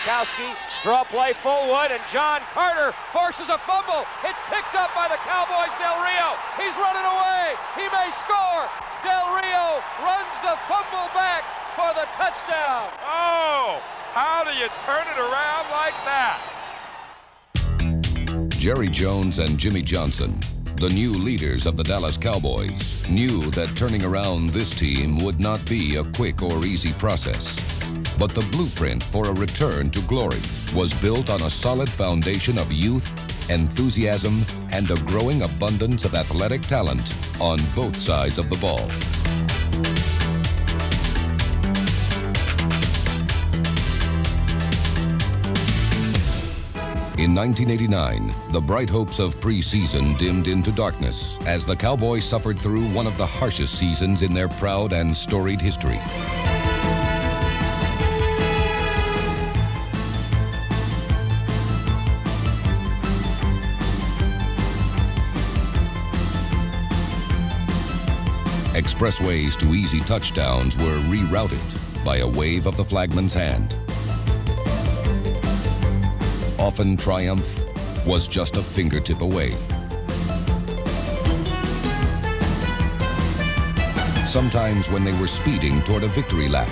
Witkowski, draw play Fullwood, and John Carter forces a fumble. It's picked up by the Cowboys, Del Rio. He's running away. He may score. Del Rio runs the fumble back for the touchdown. Oh, how do you turn it around like that? Jerry Jones and Jimmy Johnson, the new leaders of the Dallas Cowboys, knew that turning around this team would not be a quick or easy process. But the blueprint for a return to glory was built on a solid foundation of youth, enthusiasm, and a growing abundance of athletic talent on both sides of the ball. In 1989, the bright hopes of preseason dimmed into darkness as the Cowboys suffered through one of the harshest seasons in their proud and storied history. Expressways to easy touchdowns were rerouted by a wave of the flagman's hand. Often triumph was just a fingertip away. Sometimes when they were speeding toward a victory lap,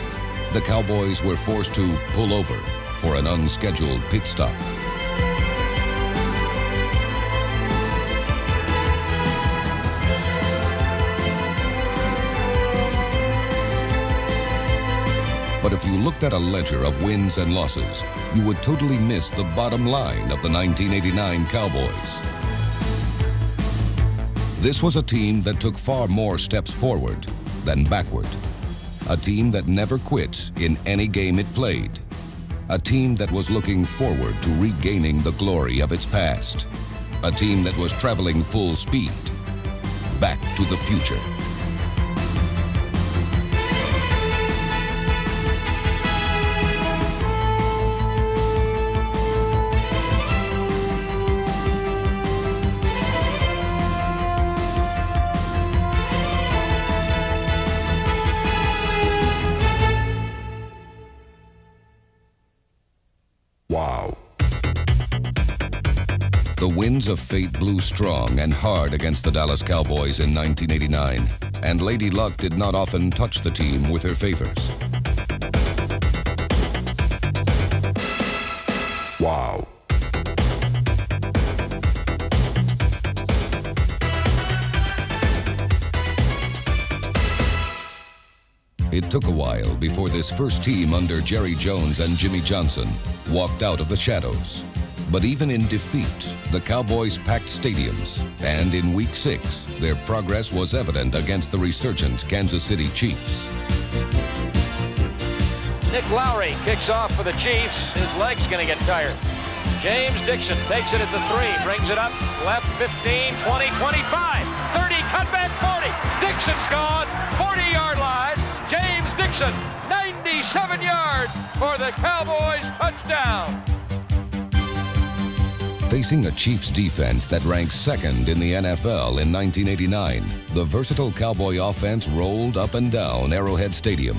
the Cowboys were forced to pull over for an unscheduled pit stop. But if you looked at a ledger of wins and losses, you would totally miss the bottom line of the 1989 Cowboys. This was a team that took far more steps forward than backward. A team that never quit in any game it played. A team that was looking forward to regaining the glory of its past. A team that was traveling full speed back to the future. Wow. The winds of fate blew strong and hard against the Dallas Cowboys in 1989, and Lady Luck did not often touch the team with her favors. Wow. It took a while before this first team under Jerry Jones and Jimmy Johnson walked out of the shadows. But even in defeat, the Cowboys packed stadiums, and in Week 6, their progress was evident against the resurgent Kansas City Chiefs. Nick Lowry kicks off for the Chiefs. His leg's going to get tired. James Dixon takes it at the 3, brings it up, left 15, 20, 25, 30, cutback 40. Dixon's gone, 40-yard line. James Dixon, 97 yards for the Cowboys touchdown. Facing a Chiefs defense that ranks second in the NFL in 1989, the versatile Cowboy offense rolled up and down Arrowhead Stadium.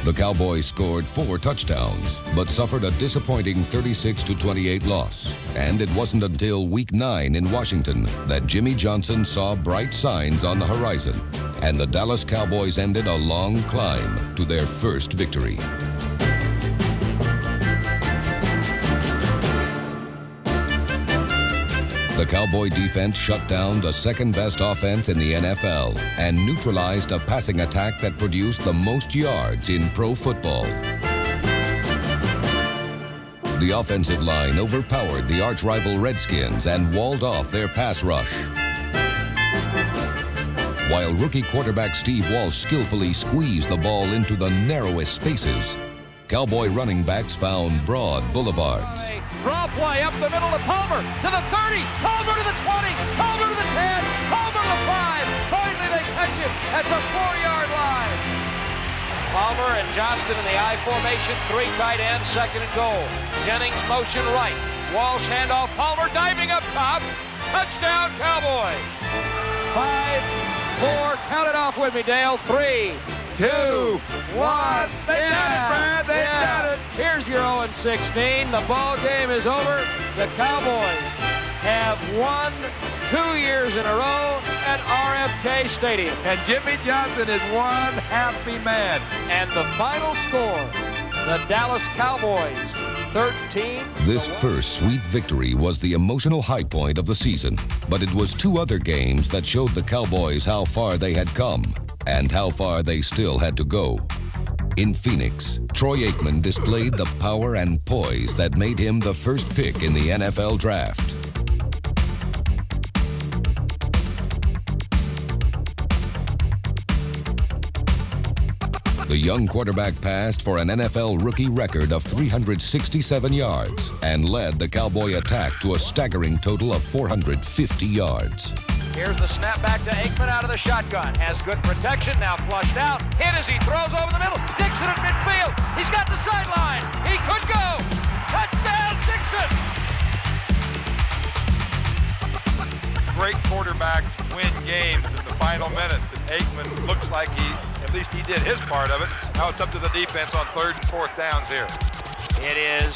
The Cowboys scored 4 touchdowns, but suffered a disappointing 36-28 loss. And it wasn't until Week 9 in Washington that Jimmy Johnson saw bright signs on the horizon, and the Dallas Cowboys ended a long climb to their first victory. The Cowboy defense shut down the second-best offense in the NFL and neutralized a passing attack that produced the most yards in pro football. The offensive line overpowered the arch-rival Redskins and walled off their pass rush. While rookie quarterback Steve Walsh skillfully squeezed the ball into the narrowest spaces, Cowboy running backs found broad boulevards. Draw play up the middle to Palmer, to the 30, Palmer to the 20, Palmer to the 10, Palmer to the 5. Finally they catch him at the 4-yard line. Palmer and Johnston in the I formation, 3 tight ends, second and goal. Jennings motion right. Walsh handoff, Palmer diving up top. Touchdown, Cowboys. 5, 4, count it off with me, Dale. 3, 2, 1. They done it, Brad. They done it. Here's your 0-16. The ball game is over. The Cowboys have won 2 years in a row at RFK Stadium. And Jimmy Johnson is one happy man. And the final score, the Dallas Cowboys 13. This first sweet victory was the emotional high point of the season, but it was 2 other games that showed the Cowboys how far they had come and how far they still had to go. In Phoenix, Troy Aikman displayed the power and poise that made him the first pick in the NFL draft. The young quarterback passed for an NFL rookie record of 367 yards and led the Cowboy attack to a staggering total of 450 yards. Here's the snap back to Aikman out of the shotgun. Has good protection, now flushed out. Hit as he throws over the middle. Dixon at midfield. He's got the sideline. He could go. Touchdown, Dixon! Great quarterbacks win games in the final minutes. And Aikman looks like at least he did his part of it. Now it's up to the defense on 3rd and 4th downs here. It is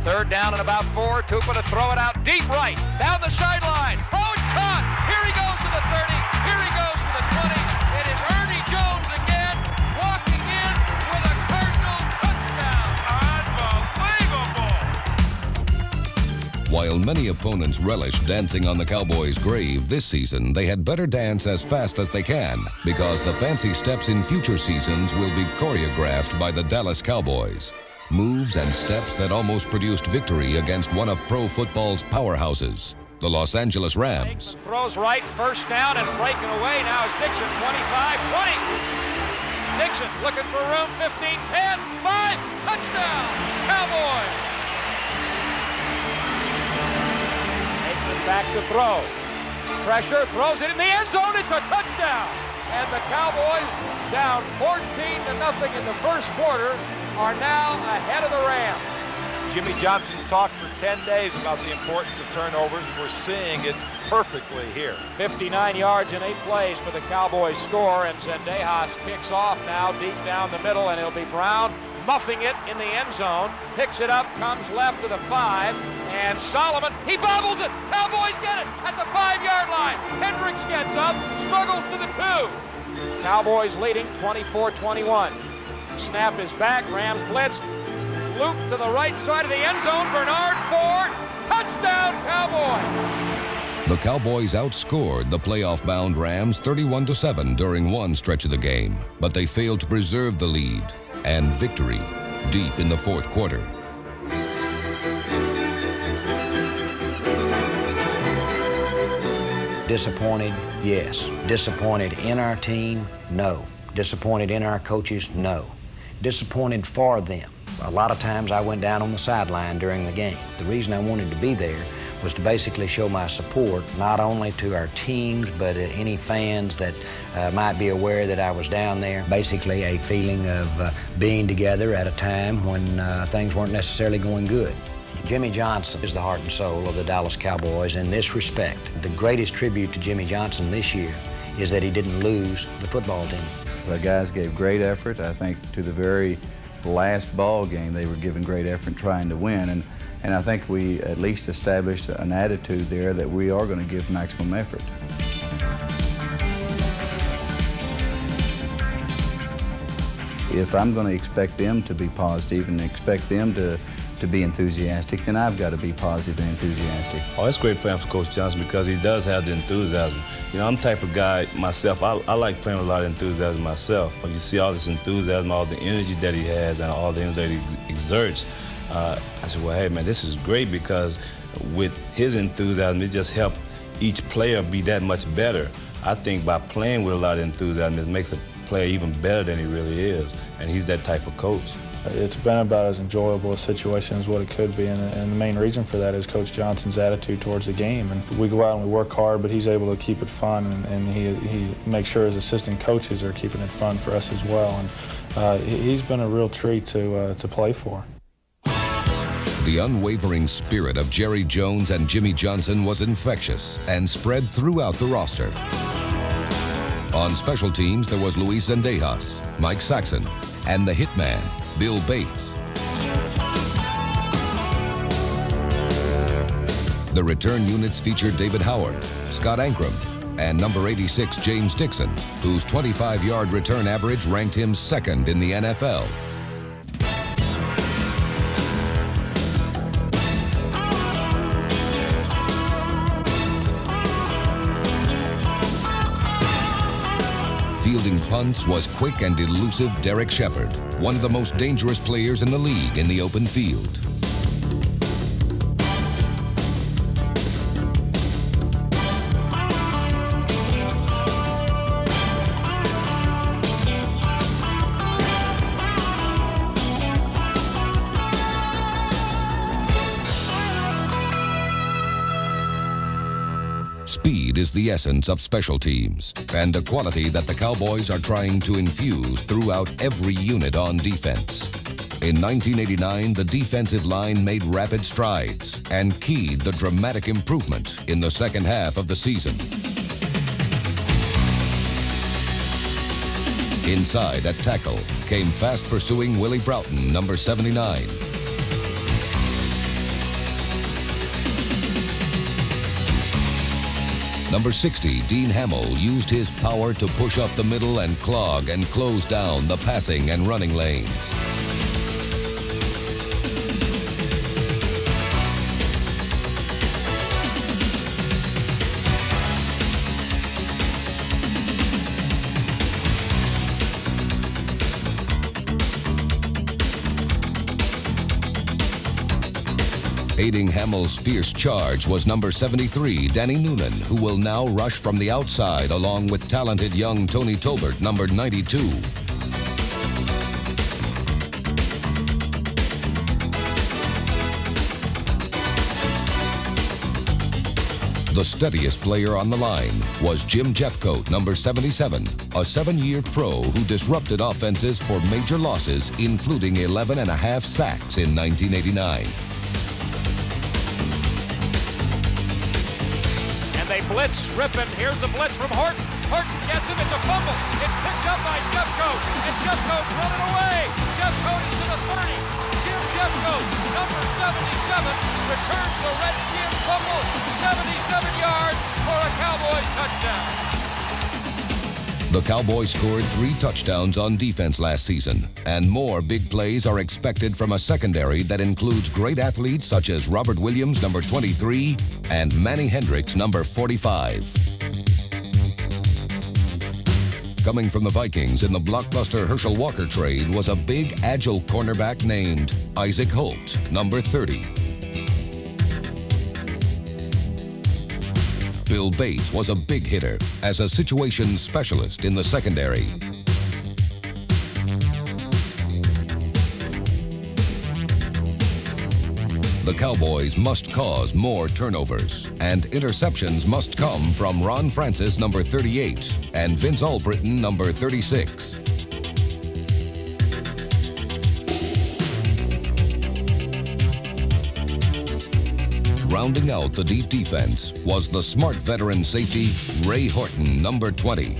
3rd down and about 4. Tupa to throw it out deep right. Down the sideline. Oh, it's caught. Here he goes to the 30. Here he goes to the 20. It is Ernie Jones again, walking in with a Cardinal touchdown. Unbelievable! While many opponents relish dancing on the Cowboys' grave this season, they had better dance as fast as they can, because the fancy steps in future seasons will be choreographed by the Dallas Cowboys. Moves and steps that almost produced victory against one of pro football's powerhouses, the Los Angeles Rams. Throws right, 1st down and breaking away. Now is Dixon, 25, 20. Dixon looking for room, 15, 10, 5, touchdown, Cowboys. Aikman back to throw. Pressure, throws it in the end zone, it's a touchdown. And the Cowboys, down 14-0 in the first quarter, are now ahead of the Rams. Jimmy Johnson talked for 10 days about the importance of turnovers. We're seeing it perfectly here. 59 yards in 8 plays for the Cowboys score, and Zendejas kicks off now deep down the middle, and it'll be Brown muffing it in the end zone. Picks it up, comes left to the 5, and Solomon, he bobbles it. Cowboys get it at the 5-yard line. Hendricks gets up, struggles to the 2. Cowboys leading 24-21. Snap is back, Rams blitz. Loop to the right side of the end zone, Bernard Ford, touchdown Cowboys! The Cowboys outscored the playoff-bound Rams 31-7 during one stretch of the game, but they failed to preserve the lead and victory deep in the 4th quarter. Disappointed? Yes. Disappointed in our team? No. Disappointed in our coaches? No. Disappointed for them. A lot of times I went down on the sideline during the game. The reason I wanted to be there was to basically show my support, not only to our teams, but any fans that might be aware that I was down there. Basically a feeling of being together at a time when things weren't necessarily going good. Jimmy Johnson is the heart and soul of the Dallas Cowboys in this respect. The greatest tribute to Jimmy Johnson this year is that he didn't lose the football team. The guys gave great effort. I think to the very last ball game they were giving great effort trying to win, and I think we at least established an attitude there that we are going to give maximum effort. If I'm going to expect them to be positive and expect them to be enthusiastic, then I've got to be positive and enthusiastic. Oh, it's great playing for Coach Johnson because he does have the enthusiasm. You know, I'm the type of guy myself, I like playing with a lot of enthusiasm myself. But you see all this enthusiasm, all the energy that he has and all the energy that he exerts, I said, well, hey, man, this is great because with his enthusiasm, it just helped each player be that much better. I think by playing with a lot of enthusiasm, it makes a player even better than he really is, and he's that type of coach. It's been about as enjoyable a situation as what it could be, and the main reason for that is Coach Johnson's attitude towards the game. And we go out and we work hard, but he's able to keep it fun, and he makes sure his assistant coaches are keeping it fun for us as well. And he's been a real treat to play for. The unwavering spirit of Jerry Jones and Jimmy Johnson was infectious and spread throughout the roster. On special teams, there was Luis Zendejas, Mike Saxon, and the hitman, Bill Bates. The return units featured David Howard, Scott Ankrum, and number 86, James Dixon, whose 25-yard return average ranked him second in the NFL. Fielding punts was quick and elusive Derek Shepard, one of the most dangerous players in the league in the open field. Speed is the essence of special teams, and a quality that the Cowboys are trying to infuse throughout every unit on defense. In 1989, the defensive line made rapid strides and keyed the dramatic improvement in the second half of the season. Inside at tackle came fast pursuing Willie Broughton, number 79. Number 60, Dean Hamill, used his power to push up the middle and clog and close down the passing and running lanes. Aiding Hamill's fierce charge was number 73, Danny Noonan, who will now rush from the outside along with talented young Tony Tolbert, number 92. The steadiest player on the line was Jim Jeffcoat, number 77, a 7-year pro who disrupted offenses for major losses, including 11.5 sacks in 1989. They blitz, ripping. Here's the blitz from Horton. Horton gets him. It's a fumble. It's picked up by Jeffcoat, and Jeffcoat's running away. Jeffcoat is to the 30. Jim Jeffcoat, number 77, returns the Redskin fumble. 77 yards for a Cowboys touchdown. The Cowboys scored 3 touchdowns on defense last season, and more big plays are expected from a secondary that includes great athletes such as Robert Williams, number 23, and Manny Hendricks, number 45. Coming from the Vikings in the blockbuster Herschel Walker trade was a big, agile cornerback named Isaac Holt, number 30. Bill Bates was a big hitter as a situation specialist in the secondary. The Cowboys must cause more turnovers, and interceptions must come from Ron Francis, number 38, and Vince Albritton, number 36. Rounding out the deep defense was the smart veteran safety, Ray Horton, number 20.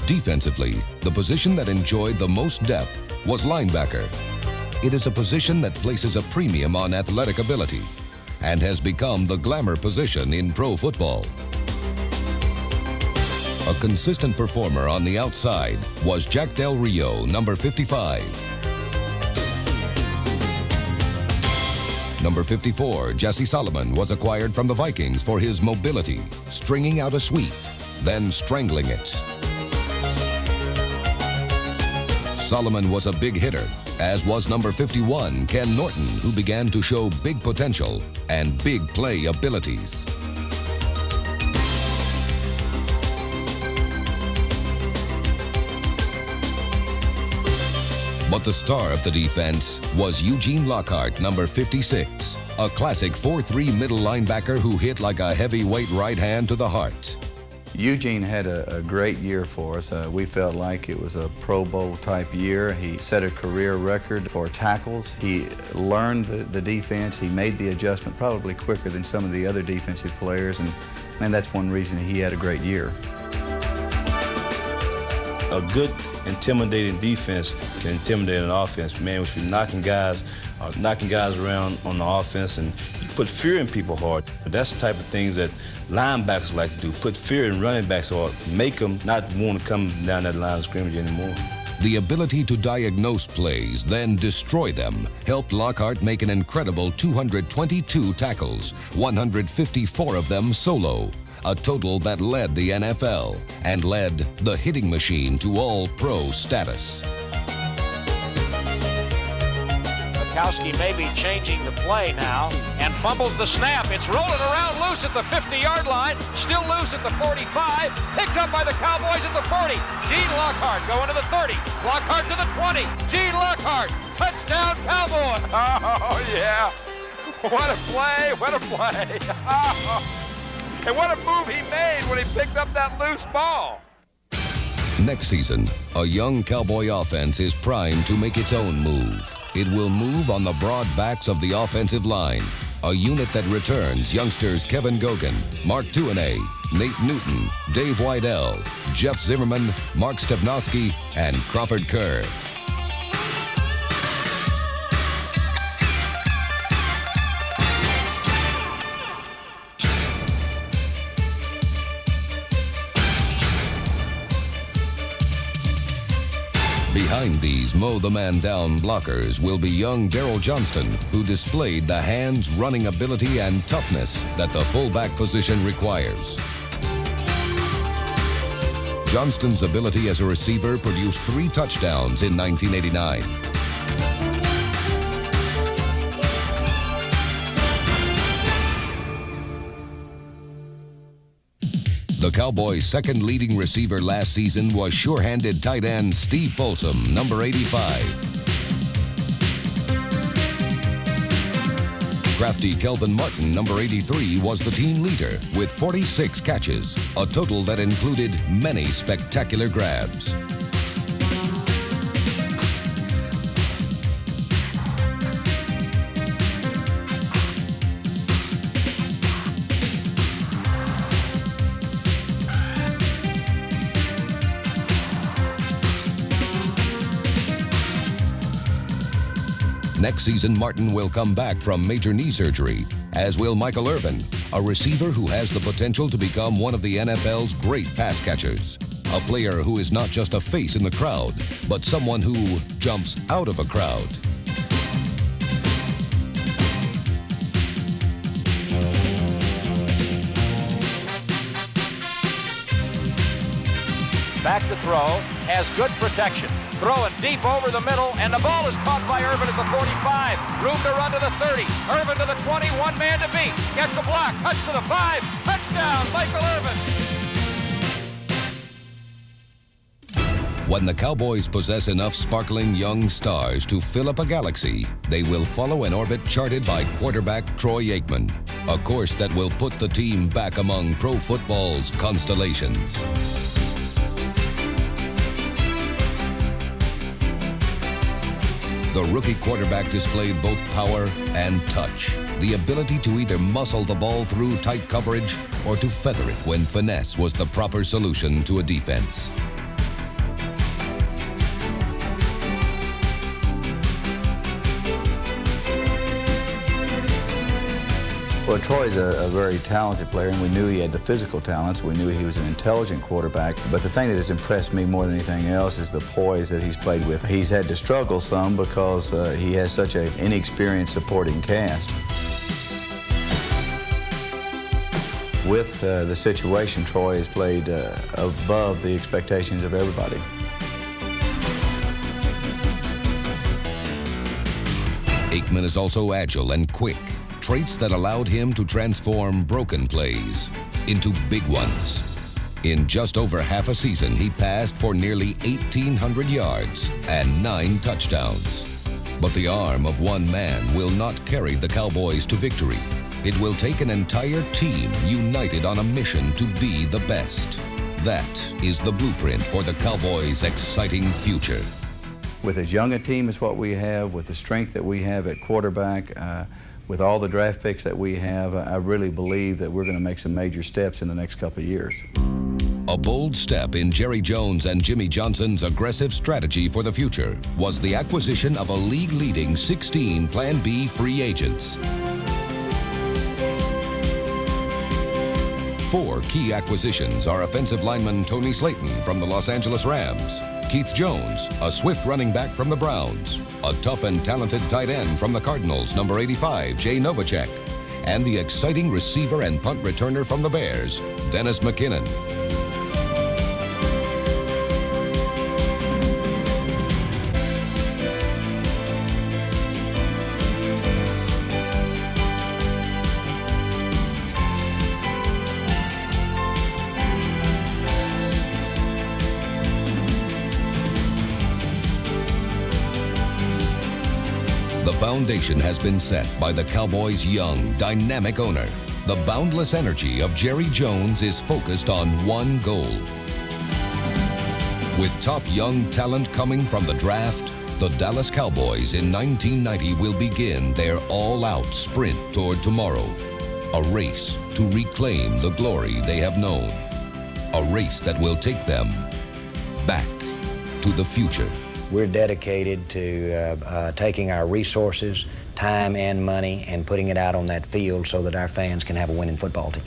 Defensively, the position that enjoyed the most depth was linebacker. It is a position that places a premium on athletic ability and has become the glamour position in pro football. A consistent performer on the outside was Jack Del Rio, number 55. Number 54, Jesse Solomon, was acquired from the Vikings for his mobility, stringing out a sweep, then strangling it. Solomon was a big hitter, as was number 51, Ken Norton, who began to show big potential and big play abilities. But the star of the defense was Eugene Lockhart, number 56, a classic 4-3 middle linebacker who hit like a heavyweight right hand to the heart. Eugene had a great year for us. We felt like it was a Pro Bowl type year. He set a career record for tackles. He learned the defense. He made the adjustment probably quicker than some of the other defensive players, and that's one reason he had a great year. A good, intimidating defense can intimidate an offense. Man, if you're knocking guys around on the offense and you put fear in people hard, that's the type of things that linebackers like to do. Put fear in running backs or make them not want to come down that line of scrimmage anymore. The ability to diagnose plays, then destroy them, helped Lockhart make an incredible 222 tackles, 154 of them solo, a total that led the NFL and led the hitting machine to all-pro status. Kowski may be changing the play now and fumbles the snap. It's rolling around loose at the 50-yard line, still loose at the 45, picked up by the Cowboys at the 40. Gene Lockhart going to the 30, Lockhart to the 20. Gene Lockhart, touchdown Cowboys! Oh, yeah. What a play, what a play. And what a move he made when he picked up that loose ball. Next season, a young Cowboy offense is primed to make its own move. It will move on the broad backs of the offensive line, a unit that returns youngsters Kevin Gogan, Mark Tuanay, Nate Newton, Dave Wydell, Jeff Zimmerman, Mark Stepnowski, and Crawford Kerr. Behind these mow-the-man-down blockers will be young Darryl Johnston, who displayed the hands, running ability, and toughness that the fullback position requires. Johnston's ability as a receiver produced 3 touchdowns in 1989. The Cowboys' second leading receiver last season was sure-handed tight end Steve Folsom, number 85. Crafty Kelvin Martin, number 83, was the team leader with 46 catches, a total that included many spectacular grabs. Next season, Martin will come back from major knee surgery, as will Michael Irvin, a receiver who has the potential to become one of the NFL's great pass catchers. A player who is not just a face in the crowd, but someone who jumps out of a crowd. Back to throw, has good protection. Throwing deep over the middle, and the ball is caught by Irvin at the 45. Room to run to the 30. Irvin to the 20, one man to beat. Gets a block, cuts to the 5. Touchdown, Michael Irvin. When the Cowboys possess enough sparkling young stars to fill up a galaxy, they will follow an orbit charted by quarterback Troy Aikman, a course that will put the team back among pro football's constellations. The rookie quarterback displayed both power and touch, the ability to either muscle the ball through tight coverage or to feather it when finesse was the proper solution to a defense. Well, Troy's a very talented player, and we knew he had the physical talents. We knew he was an intelligent quarterback. But the thing that has impressed me more than anything else is the poise that he's played with. He's had to struggle some because he has such an inexperienced supporting cast. With the situation, Troy has played above the expectations of everybody. Aikman is also agile and quick, traits that allowed him to transform broken plays into big ones. In just over half a season, he passed for nearly 1,800 yards and 9 touchdowns. But the arm of one man will not carry the Cowboys to victory. It will take an entire team united on a mission to be the best. That is the blueprint for the Cowboys' exciting future. With as young a team as what we have, with the strength that we have at quarterback, with all the draft picks that we have, I really believe that we're going to make some major steps in the next couple of years. A bold step in Jerry Jones and Jimmy Johnson's aggressive strategy for the future was the acquisition of a league-leading 16 Plan B free agents. 4 key acquisitions are offensive lineman Tony Slayton from the Los Angeles Rams, Keith Jones, a swift running back from the Browns, a tough and talented tight end from the Cardinals, number 85, Jay Novacek, and the exciting receiver and punt returner from the Bears, Dennis McKinnon. The foundation has been set by the Cowboys' young, dynamic owner. The boundless energy of Jerry Jones is focused on one goal. With top young talent coming from the draft, the Dallas Cowboys in 1990 will begin their all-out sprint toward tomorrow. A race to reclaim the glory they have known. A race that will take them back to the future. We're dedicated to taking our resources, time and money, and putting it out on that field so that our fans can have a winning football team.